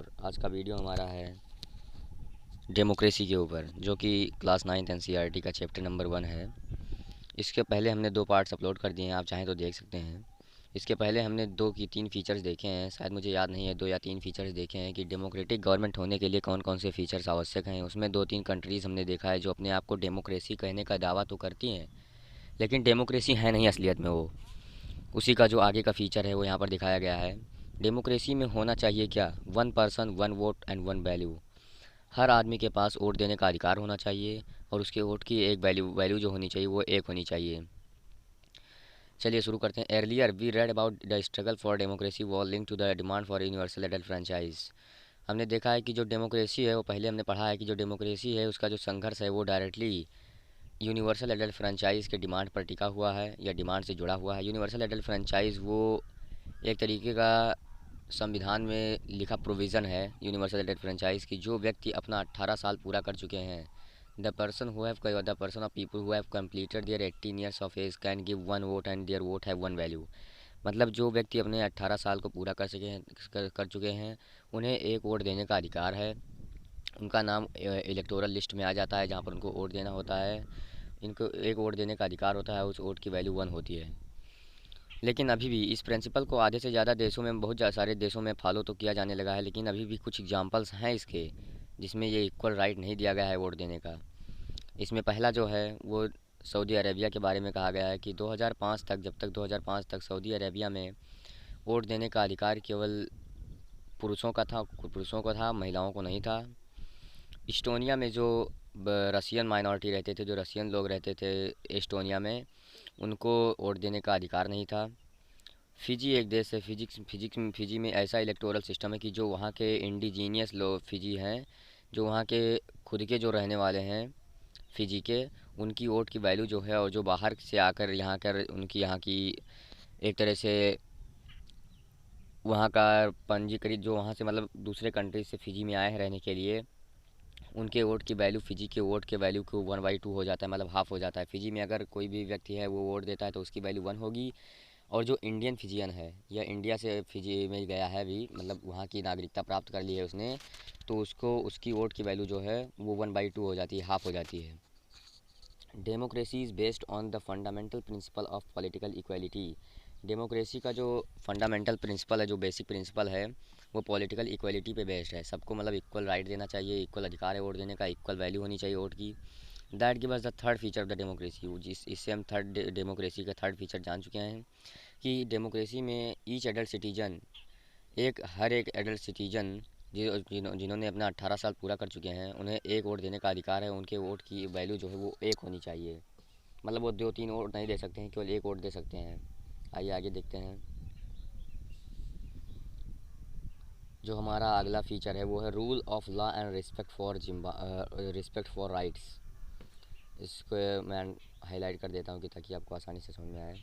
और आज का वीडियो हमारा है डेमोक्रेसी के ऊपर, जो कि क्लास 9th एनसीईआरटी का चैप्टर नंबर 1 है। इसके पहले हमने 2 पार्ट्स अपलोड कर दिए हैं, आप चाहें तो देख सकते हैं। इसके पहले हमने 2 की 3 फीचर्स देखे हैं, शायद मुझे याद नहीं है, 2 या 3 फीचर्स देखे हैं कि डेमोक्रेटिक गवर्नमेंट होने के लिए कौन कौन से फीचर्स आवश्यक हैं। उसमें 2-3 कंट्रीज़ हमने देखा है जो अपने आप को डेमोक्रेसी कहने का दावा तो करती हैं, लेकिन डेमोक्रेसी है नहीं असलियत में वो। उसी का जो आगे का फीचर है वो यहाँ पर दिखाया गया है। डेमोक्रेसी में होना चाहिए क्या? 1 पर्सन 1 वोट एंड 1 वैल्यू। हर आदमी के पास वोट देने का अधिकार होना चाहिए और उसके वोट की एक वैल्यू जो होनी चाहिए वो एक होनी चाहिए। चलिए शुरू करते हैं। Earlier we read about the struggle for democracy was link to the demand for universal adult franchise. हमने देखा है कि जो डेमोक्रेसी है वो पहले हमने पढ़ा है कि जो डेमोक्रेसी है उसका जो संघर्ष है वो डायरेक्टली यूनिवर्सल एडल्ट फ्रेंचाइज के डिमांड पर टिका हुआ है या डिमांड से जुड़ा हुआ है। यूनिवर्सल एडल्ट फ्रेंचाइज वो एक तरीके का संविधान में लिखा प्रोविज़न है यूनिवर्सल एडेड फ्रेंचाइज की। जो व्यक्ति अपना 18 साल पूरा कर चुके हैं, the person of people who have completed their 18 years of age can give 1 vote and their vote have 1 value. मतलब जो व्यक्ति अपने 18 साल को पूरा कर चुके हैं उन्हें एक वोट देने का अधिकार है। उनका नाम इलेक्टोरल लिस्ट में आ जाता है जहाँ पर उनको वोट देना होता है। इनको एक वोट देने का अधिकार होता है, उस वोट की वैल्यू 1 होती है। लेकिन अभी भी इस प्रिंसिपल को आधे से ज़्यादा देशों में, बहुत सारे देशों में फॉलो तो किया जाने लगा है, लेकिन अभी भी कुछ एग्जांपल्स हैं इसके जिसमें ये इक्वल राइट नहीं दिया गया है वोट देने का। इसमें पहला जो है वो सऊदी अरेबिया के बारे में कहा गया है कि 2005 तक, जब तक 2005 तक सऊदी अरेबिया में वोट देने का अधिकार केवल पुरुषों को था, महिलाओं को नहीं था। इस्टोनिया में जो रसियन माइनॉरिटी रहते थे, जो रसियन लोग रहते थे एस्टोनिया में, उनको वोट देने का अधिकार नहीं था। फ़िजी एक देश है, फ़िजी में ऐसा इलेक्टोरल सिस्टम है कि जो वहाँ के इंडिजीनियस लोग फ़िजी हैं, जो वहाँ के खुद के जो रहने वाले हैं फ़िजी के, उनकी वोट की वैल्यू जो है, और जो बाहर से आकर यहाँ कर उनकी यहाँ की एक तरह से वहाँ का पंजीकृत, जो वहाँ से मतलब दूसरे कंट्री से फ़िजी में आए हैं रहने के लिए, उनके वोट की वैल्यू फ़िजी के वोट के वैल्यू को 1/2 हो जाता है, मतलब हाफ़ हो जाता है। फ़िजी में अगर कोई भी व्यक्ति है वो वोट देता है तो उसकी वैल्यू 1 होगी, और जो इंडियन फिजियन है या इंडिया से फिजी में गया है भी, मतलब वहाँ की नागरिकता प्राप्त कर ली है उसने, तो उसको उसकी वोट की वैल्यू जो है वो 1/2 हो जाती है, हाफ हो जाती है। Democracy is based on the fundamental principle of political equality. Democracy का जो फंडामेंटल प्रिंसिपल है, जो बेसिक प्रिंसिपल है, वो पॉलिटिकल इक्वलिटी पे बेस्ड है। सबको मतलब इक्वल राइट देना चाहिए, इक्वल अधिकार है वोट देने का, इक्वल वैल्यू होनी चाहिए वोट की। That give us the third feature of the democracy. इससे हम थर्ड डेमोक्रेसी का थर्ड फीचर जान चुके हैं कि डेमोक्रेसी में ईच एडल्ट सिटीजन, हर एक एडल्ट सिटीजन जिन्होंने अपना 18 साल पूरा कर चुके हैं, उन्हें एक वोट देने का अधिकार है। उनके वोट की वैल्यू जो है वो एक होनी चाहिए, मतलब वो 2-3 वोट नहीं दे सकते हैं, केवल एक वोट दे सकते हैं। आइए आगे देखते हैं। जो हमारा अगला फीचर है वो है rule of law and respect for rights. इसको मैं हाईलाइट कर देता हूँ कि ताकि आपको आसानी से समझ में आए।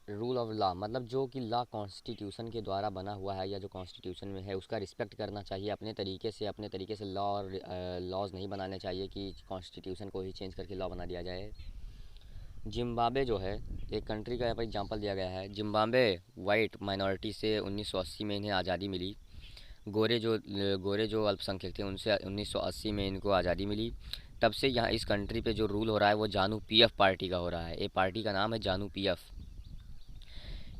रूल ऑफ लॉ मतलब जो कि लॉ कॉन्स्टिट्यूशन के द्वारा बना हुआ है या जो कॉन्स्टिट्यूशन में है उसका रिस्पेक्ट करना चाहिए। अपने तरीके से लॉ और लॉज नहीं बनाने चाहिए कि कॉन्स्टिट्यूशन को ही चेंज करके लॉ बना दिया जाए। जिम्बाब्वे जो है एक कंट्री का यहाँ पर एग्जांपल दिया गया है। जिम्बाब्वे वाइट माइनॉरिटी से 1980 में इन्हें आज़ादी मिली। गोरे जो अल्पसंख्यक थे उनसे 1980 में इनको आज़ादी मिली। तब से यहाँ इस कंट्री पे जो रूल हो रहा है वो जानू पीएफ पार्टी का हो रहा है। ये पार्टी का नाम है जानू पीएफ।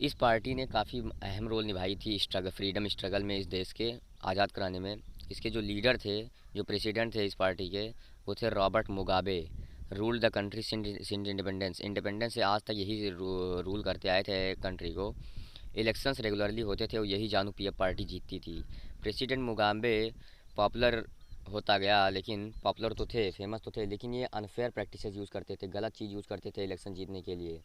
इस पार्टी ने काफ़ी अहम रोल निभाई थी फ्रीडम स्ट्रगल में, इस देश के आज़ाद कराने में। इसके जो लीडर थे, जो प्रेसिडेंट थे इस पार्टी के, वो थे Robert Mugabe. Rule the country since independence से आज तक यही रूल करते आए थे कंट्री को। इलेक्शंस रेगुलरली होते थे और यही जानू पीएफ पार्टी जीतती थी। प्रेसिडेंट मुगाबे पॉपुलर होता गया, लेकिन पॉपुलर तो थे, फेमस तो थे, लेकिन ये अनफेयर प्रैक्टिसेस यूज़ करते थे, गलत चीज़ यूज़ करते थे इलेक्शन जीतने के लिए।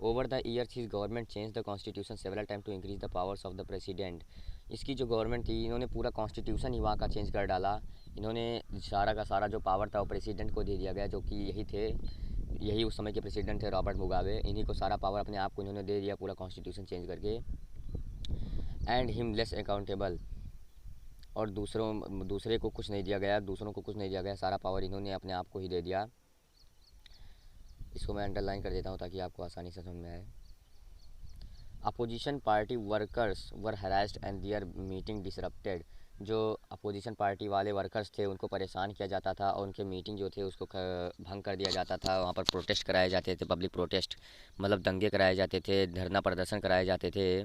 Over the years his government change the constitution several time to increase the powers of the president. इसकी जो गवर्नमेंट थी, इन्होंने पूरा कॉन्स्टिट्यूशन ही वहाँ का चेंज कर डाला। इन्होंने सारा का सारा जो पावर था वो प्रेसिडेंट को दे दिया गया, जो कि यही उस समय के प्रेसिडेंट थे रॉबर्ट मुगाबे। इन्हीं को सारा पावर अपने आप को इन्होंने दे दिया पूरा कॉन्स्टिट्यूशन चेंज करके। एंड हिम लेस अकाउंटेबल, और दूसरे को कुछ नहीं दिया गया, दूसरों को कुछ नहीं दिया गया, सारा पावर इन्होंने अपने आप को ही दे दिया। इसको मैं अंडरलाइन कर देता हूँ ताकि आपको आसानी से समझ में आए। Opposition party workers were harassed and their meeting disrupted. जो अपोजिशन पार्टी वाले वर्कर्स थे उनको परेशान किया जाता था और उनके मीटिंग जो थे उसको भंग कर दिया जाता था। वहाँ पर प्रोटेस्ट कराए जाते थे, पब्लिक प्रोटेस्ट मतलब दंगे कराए जाते थे, धरना प्रदर्शन कराए जाते थे।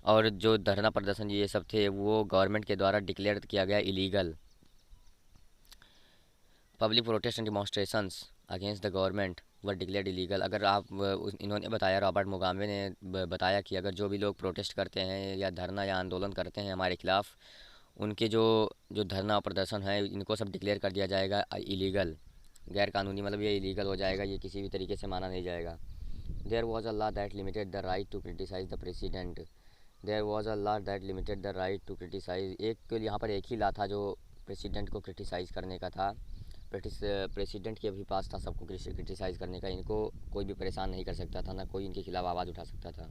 और जो धरना प्रदर्शन ये सब थे वो गवर्नमेंट के द्वारा डिक्लेयर किया गया illegal. Public protest and demonstrations against the government were declared illegal. अगर आप इन्होंने बताया, रॉबर्ट मुगाबे ने बताया कि अगर जो भी लोग प्रोटेस्ट करते हैं या धरना या आंदोलन करते हैं हमारे खिलाफ, उनके जो जो धरना प्रदर्शन है इनको सब डिक्लेयर कर दिया जाएगा इलीगल, गैर कानूनी, मतलब ये इलीगल हो जाएगा, ये किसी भी तरीके से माना नहीं जाएगा। There was a law that limited the right to criticise the president. There was a law that limited the right to criticise. एक यहाँ पर एक ही लॉ था जो प्रेसिडेंट को क्रिटिसाइज़ करने का था। प्रेसिडेंट के भी पास था सबको क्रिटिसाइज़ करने का। इनको कोई भी परेशान नहीं कर सकता था, ना कोई इनके खिलाफ आवाज़ उठा सकता था।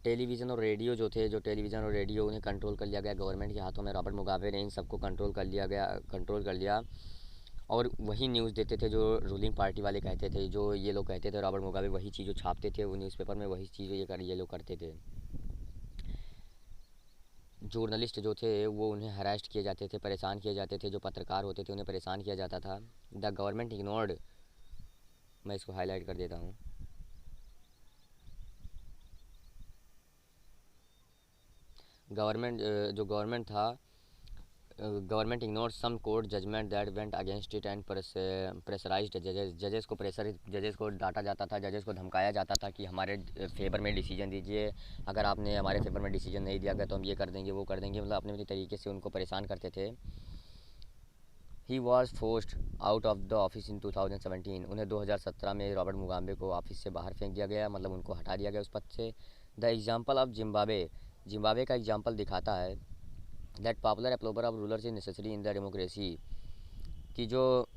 टेलीविज़न और रेडियो जो थे, जो टेलीविज़न और रेडियो उन्हें कंट्रोल कर लिया गया गवर्नमेंट के हाथों में। रॉबर्ट मुगाबे ने इन सबको कंट्रोल कर लिया और वही न्यूज़ देते थे जो रूलिंग पार्टी वाले कहते थे। जो ये लोग कहते थे रॉबर्ट मुगाबे वही चीज़ जो छापते थे वो न्यूज़पेपर में, वही चीज़ ये लोग करते थे। जर्नलिस्ट जो थे वो उन्हें हरास्ट किए जाते थे, परेशान किए जाते थे। जो पत्रकार होते थे उन्हें परेशान किया जाता था। द गवर्नमेंट इग्नोर्ड, मैं इसको हाईलाइट कर देता हूँ। जो गवर्नमेंट था, government ignore some court judgement that went against it and pressurised जजेस को डांटा जाता था, जजेस को धमकाया जाता था कि हमारे फेवर में डिसीजन दीजिए, अगर आपने हमारे फेवर में डिसीजन नहीं दिया गया तो हम ये कर देंगे वो कर देंगे, मतलब अपने अपने तरीके से उनको परेशान करते थे। He was forced out of the office in 2017। उन्हें 2017 में रॉबर्ट मुगाबे को ऑफिस से बाहर फेंक दिया गया, मतलब उनको हटा दिया गया उस पद से। द एग्जाम्पल ऑफ जिम्बाब्वे का एग्जाम्पल दिखाता है that popular approval of rulers is necessary in the democracy, कि जो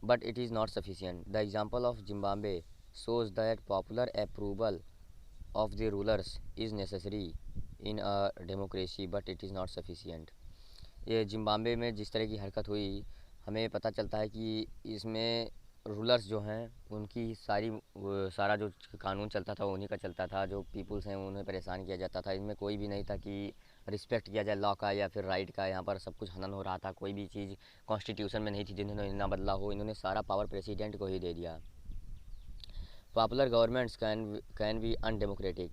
but it is not sufficient. The example of Zimbabwe shows that popular approval of the rulers is necessary in a democracy but it is not sufficient। ये Zimbabwe में जिस तरह की हरकत हुई, हमें पता चलता है कि इसमें रूलर्स जो हैं उनकी सारा जो कानून चलता था उन्हीं का चलता था। जो पीपुल्स हैं उन्हें परेशान किया जाता था। इनमें कोई भी नहीं था कि रिस्पेक्ट किया जाए लॉ का या फिर राइट का। यहाँ पर सब कुछ हनन हो रहा था, कोई भी चीज़ कॉन्स्टिट्यूशन में नहीं थी जिन्होंने ना बदला हो। इन्होंने सारा पावर प्रेसिडेंट को ही दे दिया। Popular governments can be undemocratic.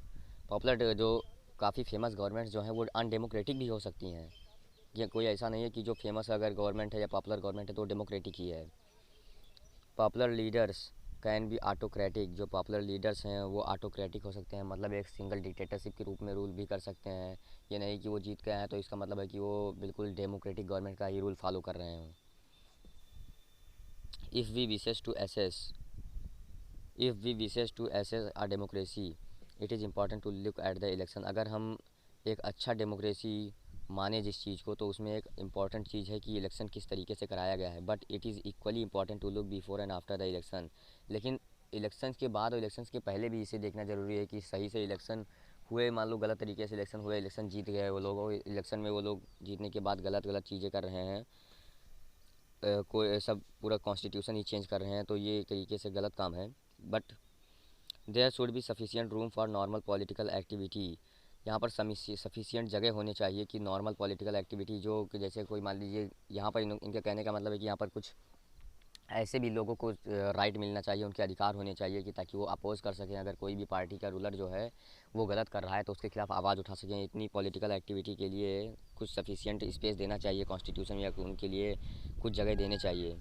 Popular जो काफ़ी फेमस गवर्नमेंट्स जो हैं वो अनडेमोक्रेटिक भी हो सकती हैं। ये कोई ऐसा नहीं है कि जो फेमस अगर गवर्नमेंट है या पॉपुलर गवर्नमेंट है तो डेमोक्रेटिक ही है। Popular leaders can be autocratic. जो पॉपुलर लीडर्स हैं वो ऑटोक्रेटिक हो सकते हैं, मतलब एक सिंगल डिक्टेटरशिप के रूप में रूल भी कर सकते हैं। ये नहीं कि वो जीत गए हैं तो इसका मतलब है कि वो बिल्कुल डेमोक्रेटिक गवर्नमेंट का ही रूल फॉलो कर रहे हैं। If we wishes to assess a democracy it is important to look at the election. अगर हम एक अच्छा डेमोक्रेसी माने जिस चीज़ को, तो उसमें एक इम्पॉर्टेंट चीज़ है कि इलेक्शन किस तरीके से कराया गया है। But it is equally important to look before and after the election. लेकिन इलेक्शंस के बाद और इलेक्शंस के पहले भी इसे देखना ज़रूरी है कि सही से इलेक्शन हुए। मान लो गलत तरीके से इलेक्शन हुए, इलेक्शन जीत गए वो लोग, इलेक्शन में वो लोग जीतने के बाद गलत गलत चीज़ें कर रहे हैं, कोई सब पूरा कॉन्स्टिट्यूशन ही चेंज कर रहे हैं, तो ये एक तरीके से गलत काम है। But there should be sufficient room for normal political activity. यहाँ पर सफिशिएंट जगह होनी चाहिए कि नॉर्मल पॉलिटिकल एक्टिविटी, जो कि जैसे कोई मान लीजिए यहाँ पर इनके कहने का मतलब है कि यहाँ पर कुछ ऐसे भी लोगों को राइट मिलना चाहिए, उनके अधिकार होने चाहिए कि ताकि वो अपोज़ कर सकें। अगर कोई भी पार्टी का रूलर जो है वो गलत कर रहा है तो उसके खिलाफ आवाज़ उठा सकें। इतनी पॉलिटिकल एक्टिविटी के लिए कुछ सफिशिएंट स्पेस देना चाहिए कॉन्स्टिट्यूशन, या उनके लिए कुछ जगह देने चाहिए।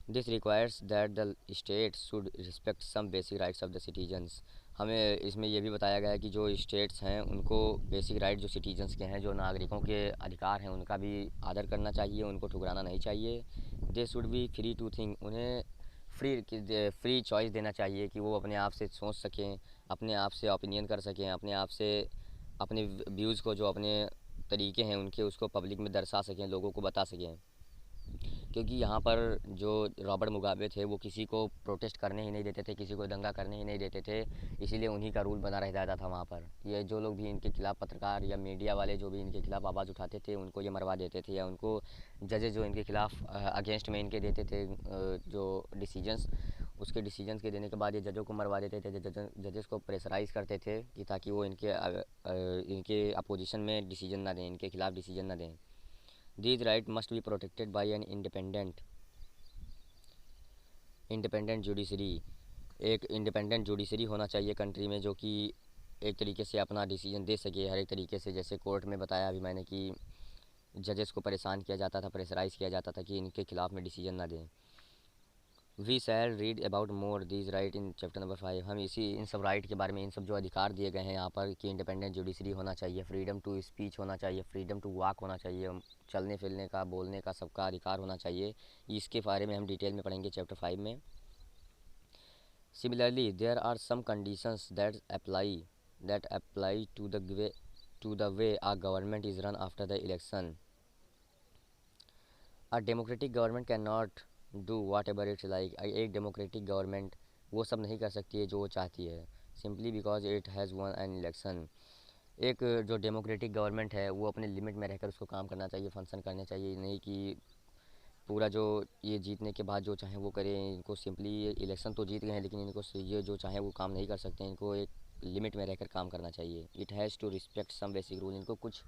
This requires that the state should respect some basic rights of the citizens. हमें इसमें यह भी बताया गया है कि जो स्टेट्स हैं उनको बेसिक राइट जो सिटीजन्स के हैं, जो नागरिकों के अधिकार हैं, उनका भी आदर करना चाहिए, उनको ठुकराना नहीं चाहिए। They should be free to think. उन्हें फ्री चॉइस देना चाहिए कि वो अपने आप से सोच सकें, अपने आप से ओपिनियन कर सकें, अपने आप से अपने व्यूज़ को, जो अपने तरीके हैं उनके, उसको पब्लिक में दर्शा सकें, लोगों को बता सकें। क्योंकि यहाँ पर जो रॉबर्ट मुगाबे थे वो किसी को प्रोटेस्ट करने ही नहीं देते थे, किसी को दंगा करने ही नहीं देते थे, इसीलिए उन्हीं का रूल बना रह जाता था वहाँ पर। ये जो लोग भी इनके खिलाफ़, पत्रकार या मीडिया वाले जो भी इनके खिलाफ़ आवाज़ उठाते थे, उनको ये मरवा देते थे, या उनको जजेस जो इनके खिलाफ़ अगेंस्ट में इनके देते थे जो डिसीजंस, उसके डिसीजंस के देने के बाद ये जजों को मरवा देते थे, जजेस को प्रेशराइज करते थे कि ताकि वो इनके अपोजिशन में डिसीजन ना दें, इनके खिलाफ डिसीजन ना दें। These right must be protected by an independent judiciary. एक इंडिपेंडेंट जुडिशरी होना चाहिए कंट्री में, जो कि एक तरीके से अपना डिसीजन दे सके हर एक तरीके से। जैसे कोर्ट में बताया अभी मैंने कि जजेस को परेशान किया जाता था, प्रेशराइज किया जाता था कि इनके खिलाफ में डिसीजन ना दें। We shall read about more these right in chapter number 5। हम इसी इन सब राइट के बारे में, इन सब जो अधिकार दिए गए हैं यहाँ पर कि इंडिपेंडेंट जुडिशरी होना चाहिए, फ्रीडम टू स्पीच होना चाहिए, फ्रीडम टू वॉक होना चाहिए, चलने फिरने का, बोलने का सबका अधिकार होना चाहिए। इसके बारे में हम डिटेल में पढ़ेंगे चैप्टर 5 में। Similarly there are some conditions that apply to the way a government is run after the election. A democratic government can not do whatever it's like. एक डेमोक्रेटिक गवर्नमेंट वो सब नहीं कर सकती है जो वो चाहती है, simply because it has one an election. एक जो डेमोक्रेटिक गवर्नमेंट है वो अपने लिमिट में रहकर उसको काम करना चाहिए, फंक्शन करने चाहिए, नहीं कि पूरा जो ये जीतने के बाद जो चाहे वो करें। इनको सिंपली ये इलेक्शन तो जीत गए हैं, लेकिन इनको ये जो चाहे वो काम नहीं कर सकते, इनको एक लिमिट में रहकर काम करना चाहिए। It has to respect some basic rule. इनको कुछ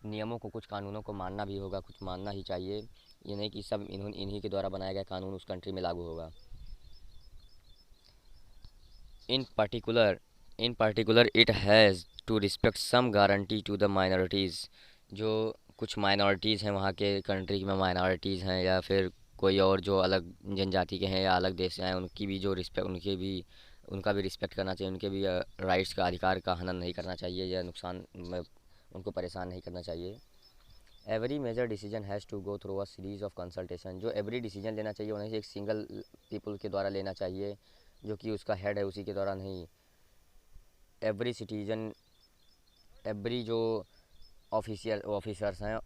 नियमों को, कुछ कानूनों को मानना भी होगा, कुछ मानना ही चाहिए। ये नहीं कि सब इन्हीं के द्वारा बनाया गया कानून उस कंट्री में लागू होगा। In particular it has to respect some guarantee to the minorities. जो कुछ माइनॉरिटीज़ हैं वहाँ के कंट्री में, माइनॉरिटीज़ हैं या फिर कोई और जो अलग जनजाति के हैं या अलग देश से हैं, उनकी भी जो रिस्पेक्ट, उनका भी रिस्पेक्ट करना चाहिए। उनके भी राइट्स का, अधिकार का हनन नहीं करना चाहिए या उनको परेशान नहीं करना चाहिए। Every major decision has to go through a series of consultation. जो एवरी डिसीजन लेना चाहिए उन्हें एक सिंगल पीपल के द्वारा लेना चाहिए, जो कि उसका हेड है उसी के द्वारा नहीं। एवरी सिटीजन, एवरी जो ऑफिसर्स हैं,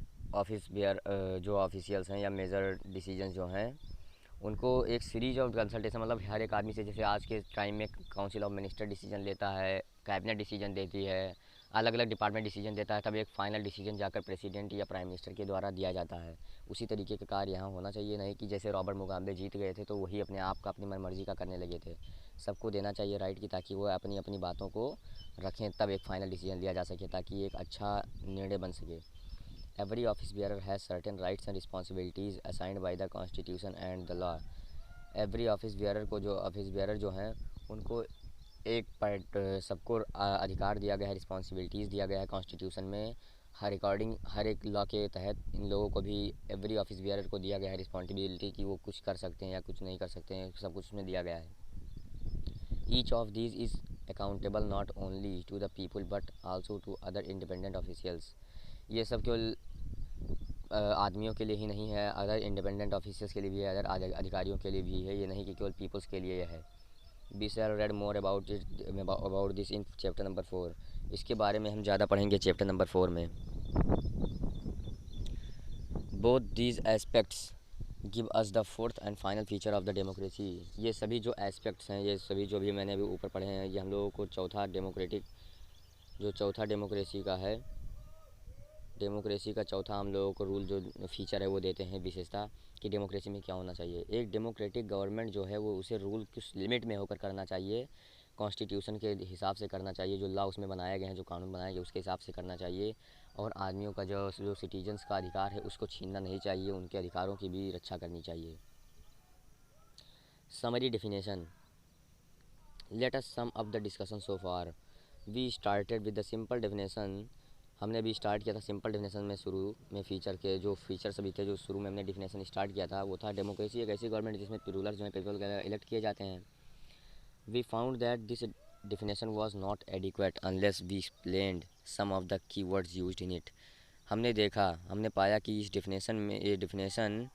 जो ऑफिशियल्स हैं या मेजर डिसीजन जो हैं, उनको एक सीरीज ऑफ कंसल्टेशन, मतलब हर एक आदमी से, जैसे आज के टाइम में काउंसिल ऑफ मिनिस्टर डिसीजन लेता है, कैबिनेट डिसीजन देती है, अलग अलग डिपार्टमेंट डिसीजन देता है, तब एक फाइनल डिसीजन जाकर प्रेसिडेंट या प्राइम मिनिस्टर के द्वारा दिया जाता है। उसी तरीके का कार्य यहाँ होना चाहिए, नहीं कि जैसे रॉबर्ट मुगाबे जीत गए थे तो वही अपने आप का अपनी मनमर्जी का करने लगे थे। सबको देना चाहिए राइट की, ताकि वो अपनी अपनी बातों को रखें, तब एक फ़ाइनल डिसीजन लिया जा सके, ताकि एक अच्छा निर्णय बन सके। Every office bearer has certain rights and responsibilities assigned by the constitution and the law. Every office bearer जो हैं उनको एक पार्ट, सबको अधिकार दिया गया है, रिस्पॉन्सिबिलिटीज़ दिया गया है कॉन्स्टिट्यूशन में। हर एक लॉ के तहत इन लोगों को भी, एवरी ऑफिस बेयरर को दिया गया है रिस्पॉन्सिबिलिटी कि वो कुछ कर सकते हैं या कुछ नहीं कर सकते हैं, सब कुछ उसमें दिया गया है। Each of these is accountable not only to the people but also to other independent officials. ये सब केवल आदमियों के लिए ही नहीं है, अदर इंडिपेंडेंट ऑफिसर्स के लिए भी है, अदर अधिकारियों के लिए भी है। ये नहीं कि केवल पीपल्स के लिए है। We shall read more about this in chapter number 4। इसके बारे में हम ज़्यादा पढ़ेंगे चैप्टर नंबर 4 में। Both these aspects give us the fourth and final feature of the democracy. ये सभी जो एस्पेक्ट्स हैं, ये सभी जो भी मैंने अभी ऊपर पढ़े हैं, ये हम लोगों को चौथा डेमोक्रेसी का है, डेमोक्रेसी का चौथा हम लोगों को रूल जो फीचर है वो देते हैं, विशेषता कि डेमोक्रेसी में क्या होना चाहिए। एक डेमोक्रेटिक गवर्नमेंट जो है वो उसे रूल किस लिमिट में होकर करना चाहिए, कॉन्स्टिट्यूशन के हिसाब से करना चाहिए, जो लॉ उसमें बनाए गए हैं, जो कानून बनाए गए उसके हिसाब से करना चाहिए। और आदमियों का जो सिटीजन्स का अधिकार है उसको छीनना नहीं चाहिए, उनके अधिकारों की भी रक्षा करनी चाहिए। Summary definition, let us sum up the discussion so far. We started with the simple definition. हमने भी स्टार्ट किया था सिंपल डेफिनेशन में, शुरू में फीचर के जो फीचर सभी थे, जो शुरू में हमने डेफिनेशन स्टार्ट किया था वो था डेमोक्रेसी एक ऐसी गवर्नमेंट जिसमें रूलर जो है पीपल इलेक्ट किए जाते हैं। We found that this definition was not adequate unless we explained some of the keywords used in it। हमने पाया कि इस डेफिनेशन में, ये डेफिनेशन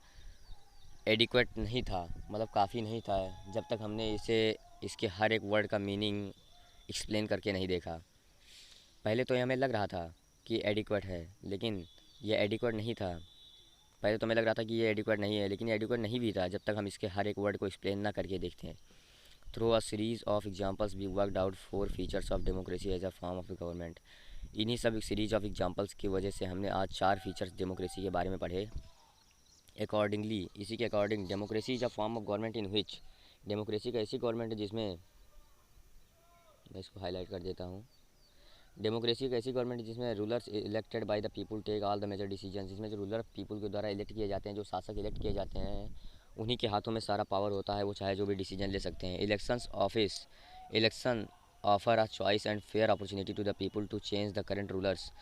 एडिक्वेट नहीं था, मतलब काफ़ी नहीं था, जब तक हमने इसके हर एक वर्ड का मीनिंग एक्सप्लेन करके नहीं देखा। पहले तो ये हमें लग रहा था कि एडिक्वेट है, लेकिन ये एडिक्वेट नहीं था। पहले तो हमें लग रहा था कि ये एडिक्वेट नहीं है, लेकिन ये एडिक्वेट नहीं भी था जब तक हम इसके हर एक वर्ड को एक्सप्लेन ना करके देखते हैं। Through a series of examples we worked out 4 features of democracy as a form of government. इन्हीं सब सीरीज ऑफ एग्जाम्पल्स की वजह से हमने आज 4 फीचर्स डेमोक्रेसी के बारे में पढ़े। अकॉर्डिंगली, इसी के according, democracy is a form of government in which democracy एक ऐसी गवर्नमेंट है जिसमें, मैं इसको हाईलाइट कर देता हूँ। डेमोक्रेसी एक ऐसी गवर्नमेंट है जिसमें rulers elected by the people take all the major decision, जिसमें जो रूलर पीपल के द्वारा इलेक्ट किए जाते हैं, जो शासक इलेक्ट किए जाते हैं, उन्हीं के हाथों में सारा पावर होता है, वो चाहे जो भी डिसीजन ले सकते हैं। Election offer a choice and fair opportunity to the people to change the current rulers.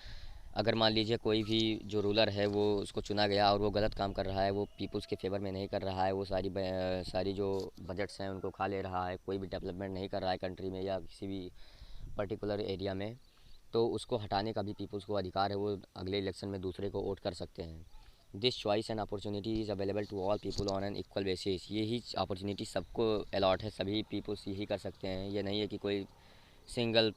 अगर मान लीजिए कोई भी जो रूलर है वो उसको चुना गया और वो गलत काम कर रहा है, वो पीपल्स के फेवर में नहीं कर रहा है, वो सारी जो बजट्स हैं उनको खा ले रहा है, कोई भी डेवलपमेंट नहीं कर रहा है कंट्री में या किसी भी पर्टिकुलर एरिया में, तो उसको हटाने का भी पीपल्स को अधिकार है, वो अगले इलेक्शन में दूसरे को वोट कर सकते हैं। This choice and opportunity is available to all people on an equal basis. यही अपॉर्चुनिटी सबको अलॉट है, सभी पीपल्स यही कर सकते हैं। ये नहीं है कि सिंगल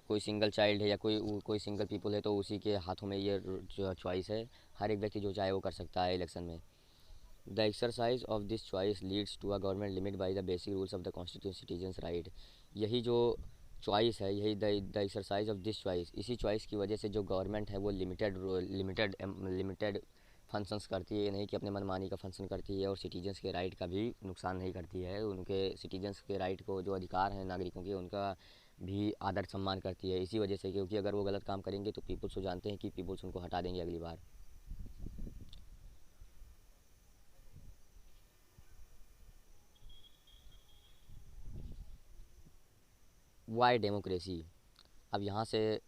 कोई सिंगल चाइल्ड है या कोई सिंगल पीपल है तो उसी के हाथों में ये जो चॉइस है। हर एक व्यक्ति जो चाहे वो कर सकता है इलेक्शन में। The exercise of this choice leads to a government limit by the basic rules of the constitution citizens right. यही जो चॉइस है, यही the exercise of this choice, इसी चॉइस की वजह से जो गवर्नमेंट है वो लिमिटेड फंक्शंस करती है। ये नहीं कि अपने मनमानी का फंक्शन करती है, और सिटीजन्स के राइट का भी नुकसान नहीं करती है। उनके सिटीजन्स के राइट को, जो अधिकार हैं नागरिकों के, उनका भी आदर सम्मान करती है। इसी वजह से, क्योंकि अगर वो गलत काम करेंगे तो पीपल्स को जानते हैं कि पीपल्स उनको हटा देंगे अगली बार। Y democracy. अब यहाँ से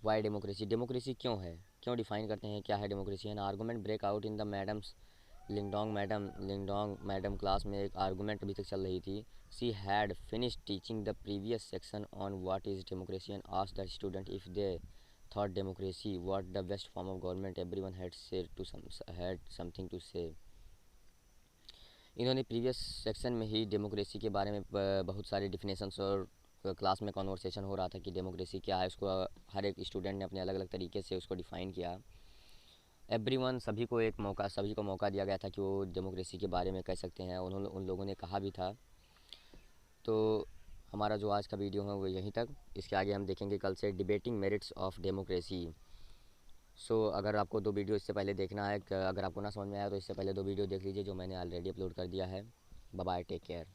वाई डेमोक्रेसी, डेमोक्रेसी क्यों है, क्यों डिफाइन करते हैं क्या है democracy. An argument break out in the Lyngdoh madam class में एक आर्गूमेंट अभी तक चल रही थी। She had finish teaching the previous section on what is democracy and asked the student if they thought democracy what the best form of government. Everyone had something to say. इन्होंने previous section में ही democracy के बारे में बहुत सारे definitions, और class में conversation हो रहा था कि डेमोक्रेसी क्या है, उसको हर एक स्टूडेंट ने अपने अलग अलग तरीके से उसको डिफ़ाइन किया। एवरीवन, सभी को मौका दिया गया था कि वो डेमोक्रेसी के बारे में कह सकते हैं। उन लोगों ने कहा भी था। तो हमारा जो आज का वीडियो है वो यहीं तक। इसके आगे हम देखेंगे कल से डिबेटिंग मेरिट्स ऑफ डेमोक्रेसी। अगर आपको दो वीडियो इससे पहले देखना है, अगर आपको ना समझ में आया तो इससे पहले दो वीडियो देख लीजिए जो मैंने ऑलरेडी अपलोड कर दिया है। Bye bye, take care.